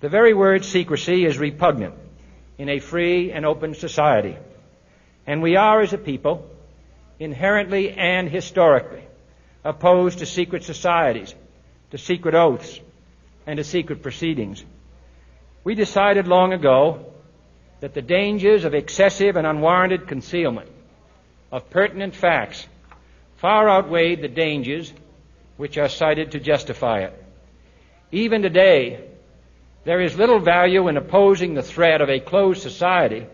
The very word secrecy is repugnant in a free and open society, and we are, as a people, inherently and historically opposed to secret societies, to secret oaths, and to secret proceedings. We decided long ago that the dangers of excessive and unwarranted concealment of pertinent facts far outweighed the dangers which are cited to justify it. Even today, there is little value in opposing the threat of a closed society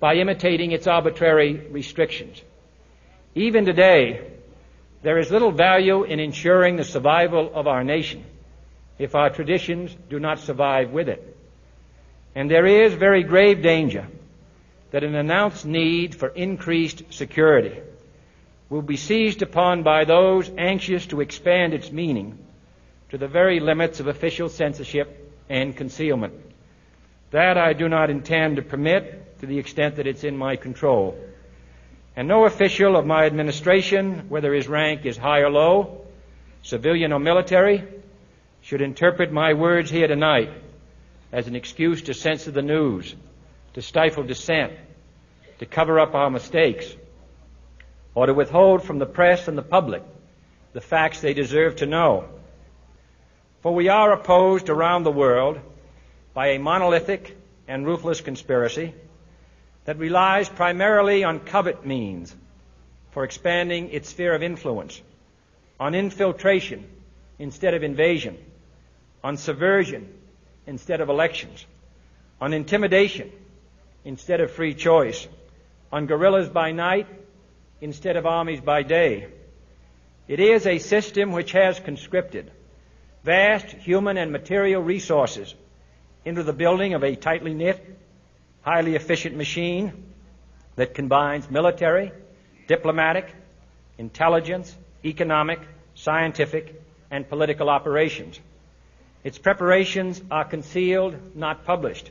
by imitating its arbitrary restrictions. Even today, there is little value in ensuring the survival of our nation if our traditions do not survive with it. And there is very grave danger that an announced need for increased security will be seized upon by those anxious to expand its meaning to the very limits of official censorship and concealment. That I do not intend to permit to the extent that it's in my control. And no official of my administration, whether his rank is high or low, civilian or military, should interpret my words here tonight as an excuse to censor the news, to stifle dissent, to cover up our mistakes, or to withhold from the press and the public the facts they deserve to know. For we are opposed around the world by a monolithic and ruthless conspiracy that relies primarily on covert means for expanding its sphere of influence, on infiltration instead of invasion, on subversion instead of elections, on intimidation instead of free choice, on guerrillas by night instead of armies by day. It is a system which has conscripted vast human and material resources into the building of a tightly knit, highly efficient machine that combines military, diplomatic, intelligence, economic, scientific, and political operations. Its preparations are concealed, not published.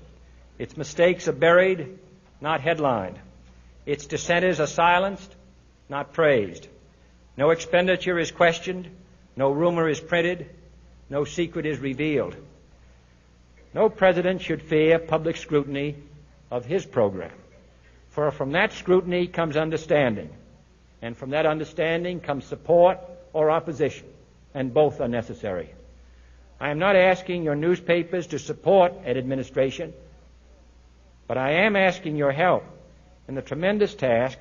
Its mistakes are buried, not headlined. Its dissenters are silenced, not praised. No expenditure is questioned, no rumor is printed, no secret is revealed. No president should fear public scrutiny of his program, for from that scrutiny comes understanding, and from that understanding comes support or opposition, and both are necessary. I am not asking your newspapers to support an administration, but I am asking your help in the tremendous task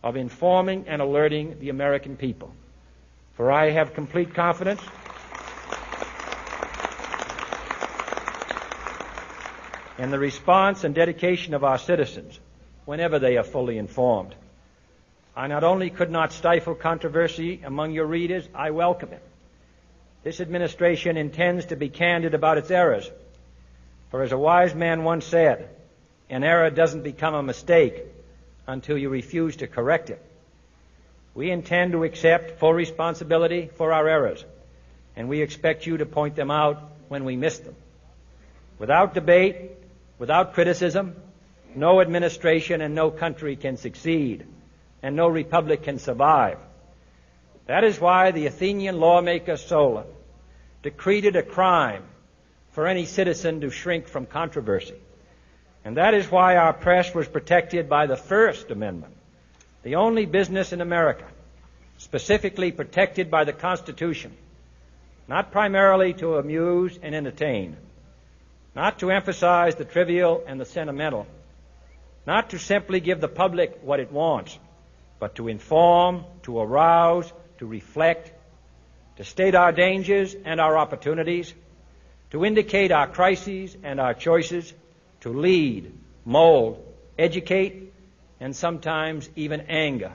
of informing and alerting the American people. For I have complete confidence in the response and dedication of our citizens whenever they are fully informed. I not only could not stifle controversy among your readers, I welcome it. This administration intends to be candid about its errors. For as a wise man once said, an error doesn't become a mistake until you refuse to correct it. We intend to accept full responsibility for our errors, and we expect you to point them out when we miss them. Without debate, without criticism, no administration and no country can succeed, and no republic can survive. That is why the Athenian lawmaker Solon decreed it a crime for any citizen to shrink from controversy. And that is why our press was protected by the First Amendment, the only business in America specifically protected by the Constitution, not primarily to amuse and entertain, not to emphasize the trivial and the sentimental, not to simply give the public what it wants, but to inform, to arouse, to reflect, to state our dangers and our opportunities, to indicate our crises and our choices, to lead, mold, educate, and sometimes even anger